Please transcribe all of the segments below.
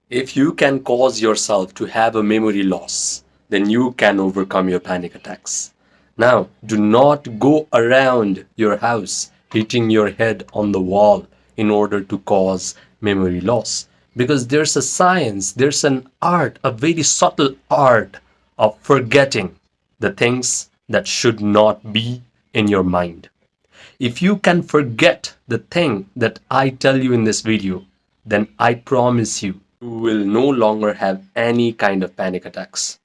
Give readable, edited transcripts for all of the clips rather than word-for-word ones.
If you can cause yourself to have a memory loss, then you can overcome your panic attacks. Now, do not go around your house hitting your head on the wall in order to cause memory loss. Because there's a science, there's an art, a very subtle art of forgetting the things that should not be in your mind. If you can forget the thing that I tell you in this video, then I promise you will no longer have any kind of panic attacks.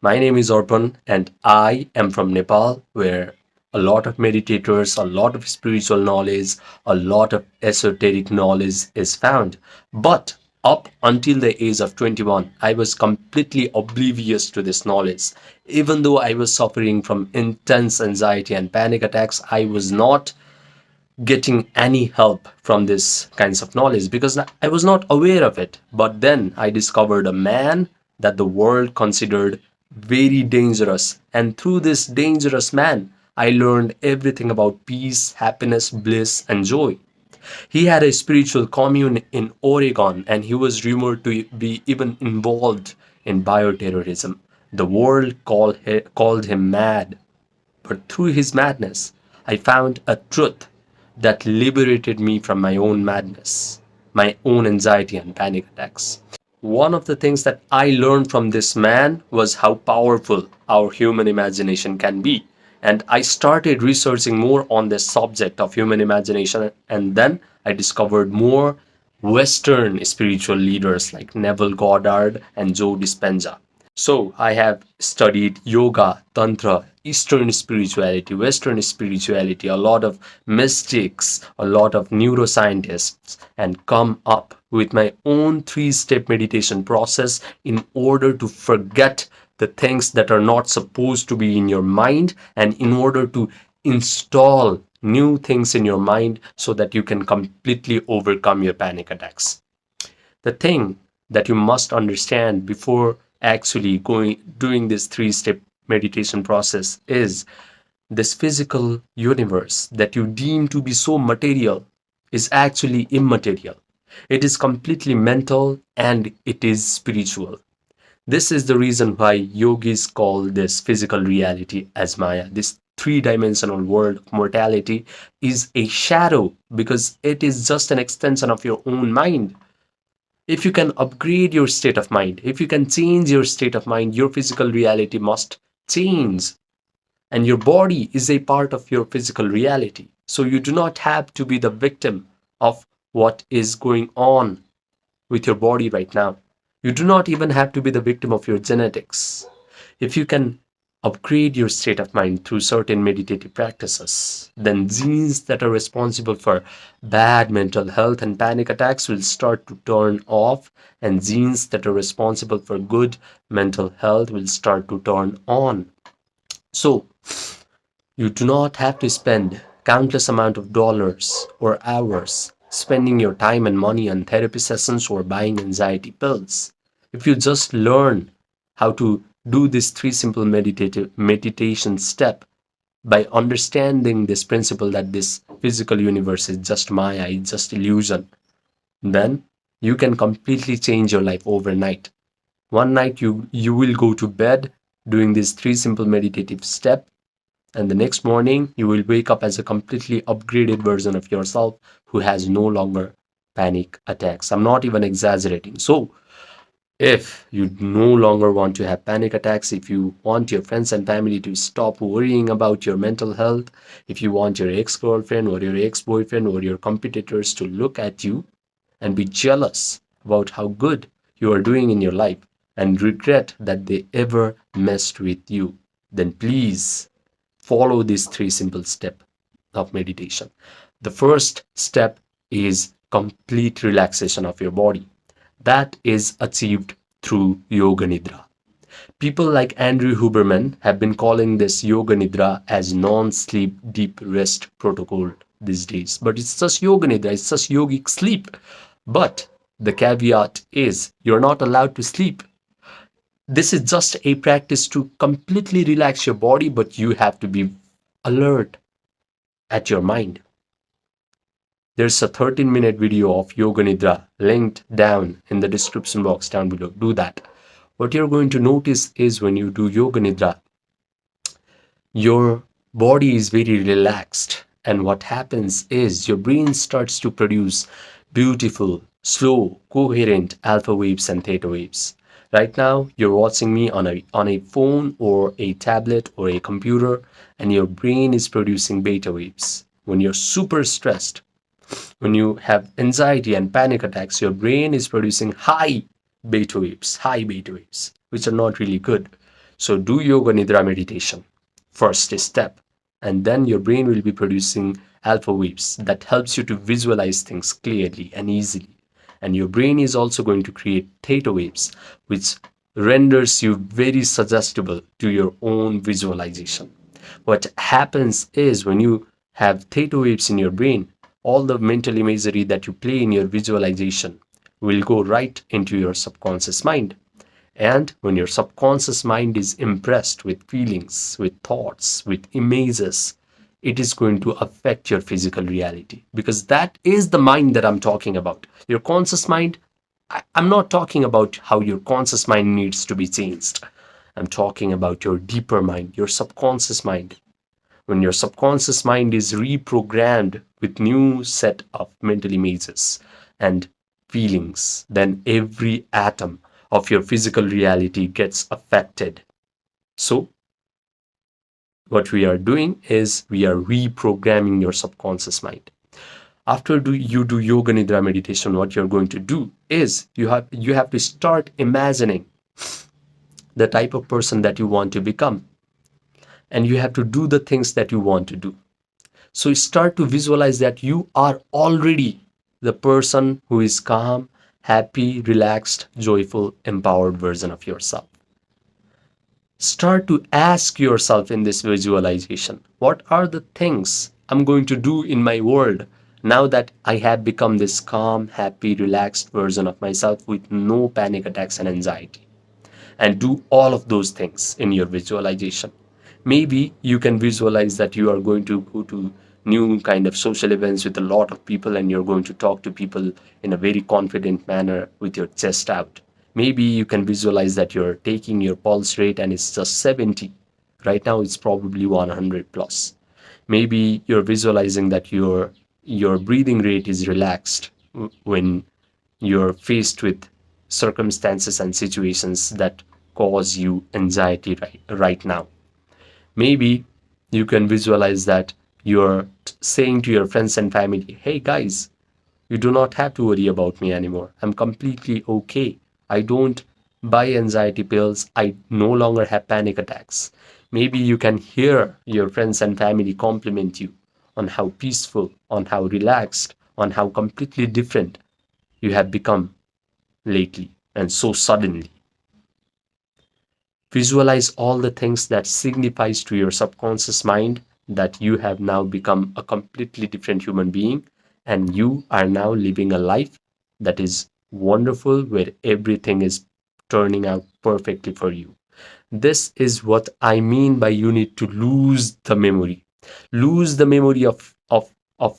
My name is Orpan and I am from Nepal, where a lot of meditators, a lot of spiritual knowledge, a lot of esoteric knowledge is found. But up until the age of 21, I was completely oblivious to this knowledge. Even though I was suffering from intense anxiety and panic attacks, I was not getting any help from this kinds of knowledge because I was not aware of it. But then I discovered a man that the world considered very dangerous. And through this dangerous man, I learned everything about peace, happiness, bliss, and joy. He had a spiritual commune in Oregon and he was rumored to be even involved in bioterrorism. The world called him mad, but through his madness, I found a truth that liberated me from my own madness, my own anxiety and panic attacks. One of the things that I learned from this man was how powerful our human imagination can be. And I started researching more on this subject of human imagination, and then I discovered more Western spiritual leaders like Neville Goddard and Joe Dispenza. So I have studied yoga, tantra, Eastern spirituality, Western spirituality, a lot of mystics, a lot of neuroscientists, and come up with my own three-step meditation process in order to forget the things that are not supposed to be in your mind and in order to install new things in your mind so that you can completely overcome your panic attacks. The thing that you must understand before actually going doing this three-step meditation process is this physical universe that you deem to be so material is actually immaterial. It is completely mental and it is spiritual. This is the reason why yogis call this physical reality as Maya. This three-dimensional world of mortality is a shadow because it is just an extension of your own mind. If you can upgrade your state of mind, if you can change your state of mind, your physical reality must change. And your body is a part of your physical reality. So you do not have to be the victim of what is going on with your body right now. You do not even have to be the victim of your genetics. If you can upgrade your state of mind through certain meditative practices, then genes that are responsible for bad mental health and panic attacks will start to turn off, and genes that are responsible for good mental health will start to turn on. So, you do not have to spend countless amount of dollars or hours spending your time and money on therapy sessions or buying anxiety pills. If you just learn how to do this three simple meditation step by understanding this principle that this physical universe is just Maya, it's just illusion, then you can completely change your life overnight. One night you will go to bed doing this three simple meditative step, and the next morning you will wake up as a completely upgraded version of yourself who has no longer panic attacks. I'm not even exaggerating. So if you no longer want to have panic attacks, if you want your friends and family to stop worrying about your mental health, if you want your ex-girlfriend or your ex-boyfriend or your competitors to look at you and be jealous about how good you are doing in your life and regret that they ever messed with you, then please follow these three simple steps of meditation. The first step is complete relaxation of your body. That is achieved through Yoga Nidra. People like Andrew Huberman have been calling this Yoga Nidra as non-sleep deep rest protocol these days. But it's just Yoga Nidra, it's just yogic sleep. But the caveat is you're not allowed to sleep. This is just a practice to completely relax your body, but you have to be alert at your mind. There's a 13-minute video of Yoga Nidra linked down in the description box down below. Do that. What you're going to notice is when you do Yoga Nidra, your body is very relaxed, and what happens is your brain starts to produce beautiful, slow, coherent alpha waves and theta waves. Right now you're watching me on a phone or a tablet or a computer, and your brain is producing beta waves. When you're super stressed, when you have anxiety and panic attacks, your brain is producing high beta waves, which are not really good. So do yoga nidra meditation, first step, and then your brain will be producing alpha waves that helps you to visualize things clearly and easily. And your brain is also going to create theta waves, which renders you very suggestible to your own visualization. What happens is when you have theta waves in your brain, all the mental imagery that you play in your visualization will go right into your subconscious mind. And when your subconscious mind is impressed with feelings, with thoughts, with images, it is going to affect your physical reality, because that is the mind that I'm talking about. Your conscious mind, I'm not talking about how your conscious mind needs to be changed. I'm talking about your deeper mind, your subconscious mind. When your subconscious mind is reprogrammed with new set of mental images and feelings, then every atom of your physical reality gets affected. So what we are doing is we are reprogramming your subconscious mind. After you do yoga nidra meditation, what you're going to do is you have to start imagining the type of person that you want to become, and you have to do the things that you want to do. So start to visualize that you are already the person who is calm, happy, relaxed, joyful, empowered version of yourself. Start to ask yourself in this visualization, what are the things I'm going to do in my world now that I have become this calm, happy, relaxed version of myself with no panic attacks and anxiety? And do all of those things in your visualization. Maybe you can visualize that you are going to go to new kind of social events with a lot of people, and you're going to talk to people in a very confident manner with your chest out. Maybe you can visualize that you're taking your pulse rate and it's just 70. Right now it's probably 100 plus. Maybe you're visualizing that your breathing rate is relaxed when you're faced with circumstances and situations that cause you anxiety right now. Maybe you can visualize that you're saying to your friends and family, hey guys, you do not have to worry about me anymore. I'm completely okay. I don't buy anxiety pills. I no longer have panic attacks. Maybe you can hear your friends and family compliment you on how peaceful, on how relaxed, on how completely different you have become lately and so suddenly. Visualize all the things that signifies to your subconscious mind that you have now become a completely different human being, and you are now living a life that is wonderful, where everything is turning out perfectly for you. This is what I mean by you need to lose the memory. Lose the memory of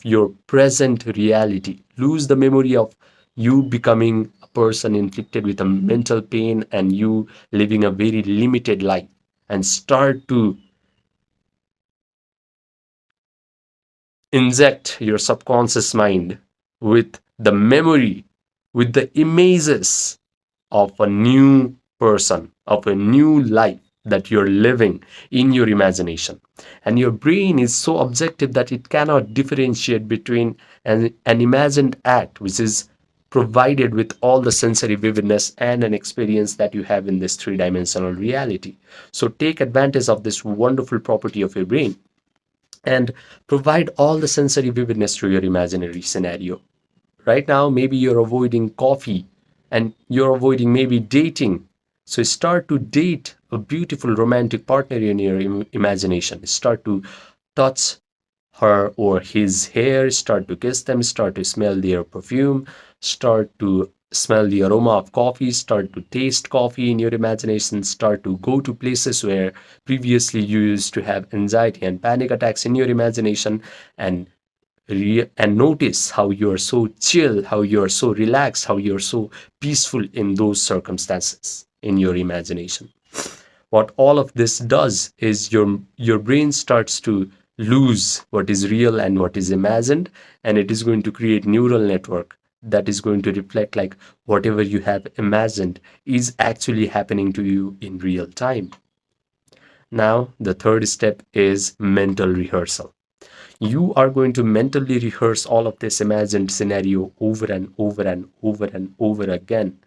your present reality. Lose the memory of you becoming a person inflicted with a mental pain and you living a very limited life, and start to inject your subconscious mind with the memory, with the images of a new person, of a new life that you're living in your imagination. And your brain is so objective that it cannot differentiate between an imagined act, which is provided with all the sensory vividness and an experience that you have in this three-dimensional reality. So take advantage of this wonderful property of your brain and provide all the sensory vividness to your imaginary scenario. Right now, maybe you're avoiding coffee and you're avoiding maybe dating. So start to date a beautiful romantic partner in your imagination. Start to touch her or his hair, start to kiss them, start to smell their perfume, start to smell the aroma of coffee, start to taste coffee in your imagination, start to go to places where previously you used to have anxiety and panic attacks in your imagination, and and notice how you are so chill, how you are so relaxed, how you are so peaceful in those circumstances in your imagination. What all of this does is your brain starts to lose what is real and what is imagined, and it is going to create neural network that is going to reflect like whatever you have imagined is actually happening to you in real time. Now the third step is mental rehearsal. You are going to mentally rehearse all of this imagined scenario over and over and over and over again.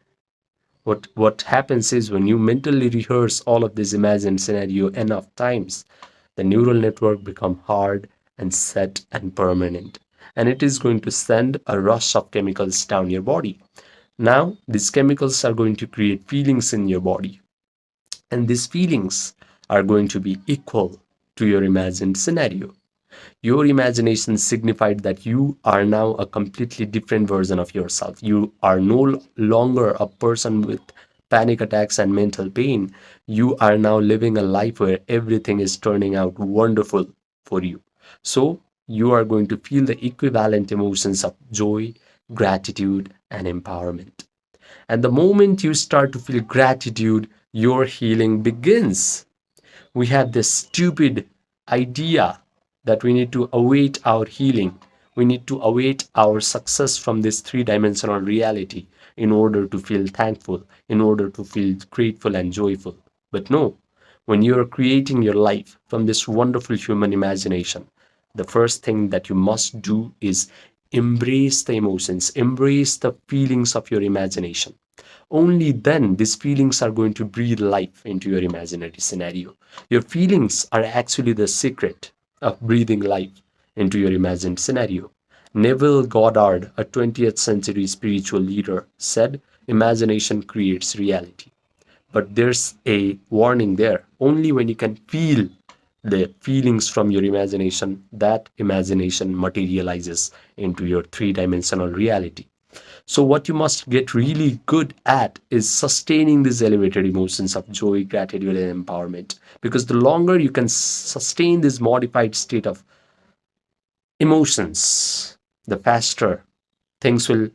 What happens is when you mentally rehearse all of this imagined scenario enough times, the neural network become hard and set and permanent, and it is going to send a rush of chemicals down your body. Now these chemicals are going to create feelings in your body, and these feelings are going to be equal to your imagined scenario. Your imagination signified that you are now a completely different version of yourself. You are no longer a person with panic attacks and mental pain. You are now living a life where everything is turning out wonderful for you. So, you are going to feel the equivalent emotions of joy, gratitude, and empowerment. And the moment you start to feel gratitude, your healing begins. We have this stupid idea that we need to await our healing. We need to await our success from this three-dimensional reality in order to feel thankful, in order to feel grateful and joyful. But no, when you are creating your life from this wonderful human imagination, the first thing that you must do is embrace the emotions, embrace the feelings of your imagination. Only then these feelings are going to breathe life into your imaginary scenario. Your feelings are actually the secret of breathing life into your imagined scenario. Neville Goddard, a 20th century spiritual leader, said, "Imagination creates reality." But there's a warning there. Only when you can feel the feelings from your imagination, that imagination materializes into your three-dimensional reality. So, what you must get really good at is sustaining these elevated emotions of joy, gratitude, and empowerment. Because the longer you can sustain this modified state of emotions, the faster things will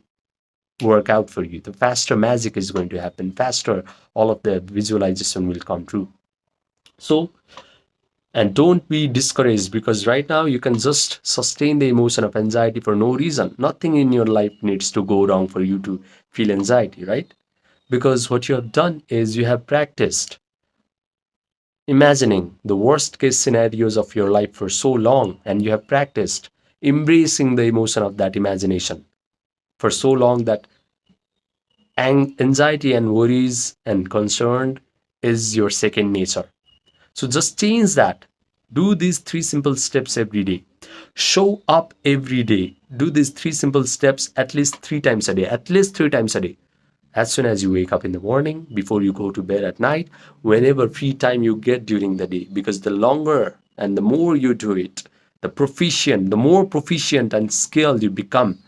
work out for you. The faster magic is going to happen, faster all of the visualization will come true. So, and don't be discouraged because right now you can just sustain the emotion of anxiety for no reason. Nothing in your life needs to go wrong for you to feel anxiety, right? Because what you have done is you have practiced imagining the worst case scenarios of your life for so long, and you have practiced embracing the emotion of that imagination for so long that anxiety and worries and concern is your second nature. So just change that. Do these three simple steps every day. Show up every day. Do these three simple steps at least 3 times a day. At least 3 times a day. As soon as you wake up in the morning, before you go to bed at night, whenever free time you get during the day. Because the longer and the more you do it, the more proficient and skilled you become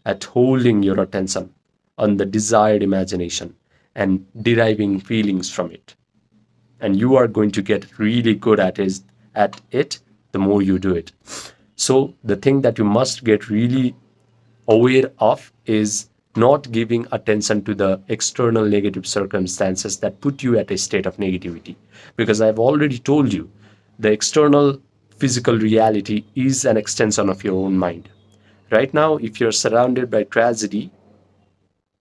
at holding your attention on the desired imagination and deriving feelings from it. And you are going to get really good at it the more you do it. So the thing that you must get really aware of is not giving attention to the external negative circumstances that put you at a state of negativity, because I've already told you the external physical reality is an extension of your own mind. Right now, if you're surrounded by tragedy,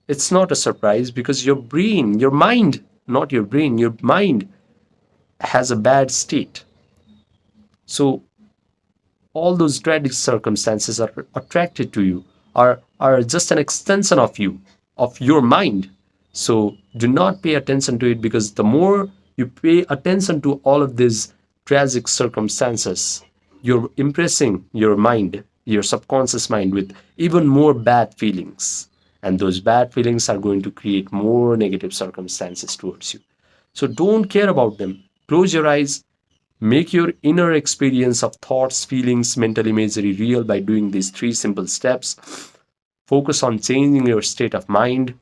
it's not a surprise because your brain, your mind, not your brain, your mind has a bad state. So all those tragic circumstances are attracted to you, are just an extension of you, of your mind. So do not pay attention to it, because the more you pay attention to all of these tragic circumstances, you're impressing your mind, your subconscious mind, with even more bad feelings. And those bad feelings are going to create more negative circumstances towards you. So don't care about them. Close your eyes. Make your inner experience of thoughts, feelings, mental imagery real by doing these three simple steps. Focus on changing your state of mind.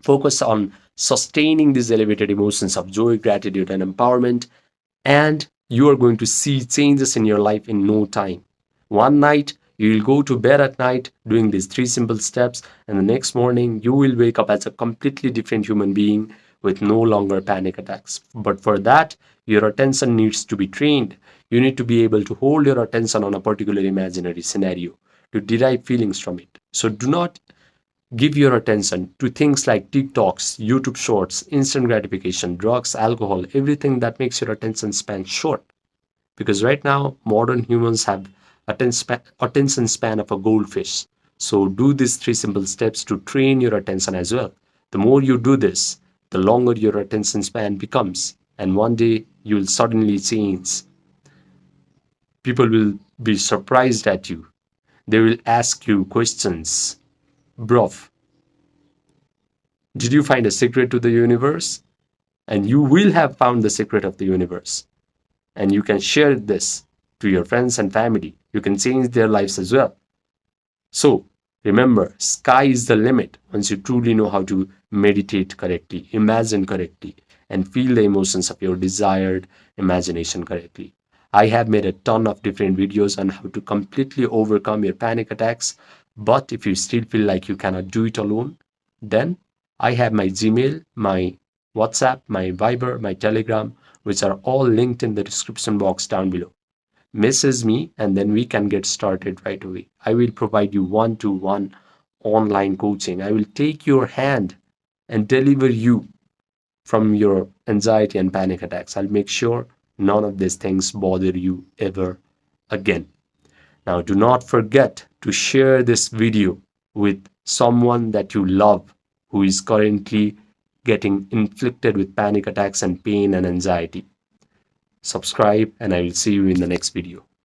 Focus on sustaining these elevated emotions of joy, gratitude, and empowerment. And you are going to see changes in your life in no time. One night, You will go to bed at night doing these three simple steps, and the next morning you will wake up as a completely different human being with no longer panic attacks. But for that, your attention needs to be trained. You need to be able to hold your attention on a particular imaginary scenario to derive feelings from it. So do not give your attention to things like TikToks, YouTube shorts, instant gratification, drugs, alcohol, everything that makes your attention span short. Because right now, modern humans have attention span of a goldfish. So do these three simple steps to train your attention as well. The more you do this, the longer your attention span becomes. And one day you will suddenly change. People will be surprised at you. They will ask you questions. Bruv, did you find a secret to the universe? And you will have found the secret of the universe. And you can share this to your friends and family. You can change their lives as well. So remember, sky is the limit once you truly know how to meditate correctly, imagine correctly, and feel the emotions of your desired imagination correctly. I have made a ton of different videos on how to completely overcome your panic attacks. But if you still feel like you cannot do it alone, then I have my Gmail, my WhatsApp, my Viber, my Telegram, which are all linked in the description box down below. Message me and then we can get started right away. I will provide you one-to-one online coaching. I will take your hand and deliver you from your anxiety and panic attacks. I'll make sure none of these things bother you ever again. Now, do not forget to share this video with someone that you love who is currently getting inflicted with panic attacks and pain and anxiety. Subscribe, and I will see you in the next video.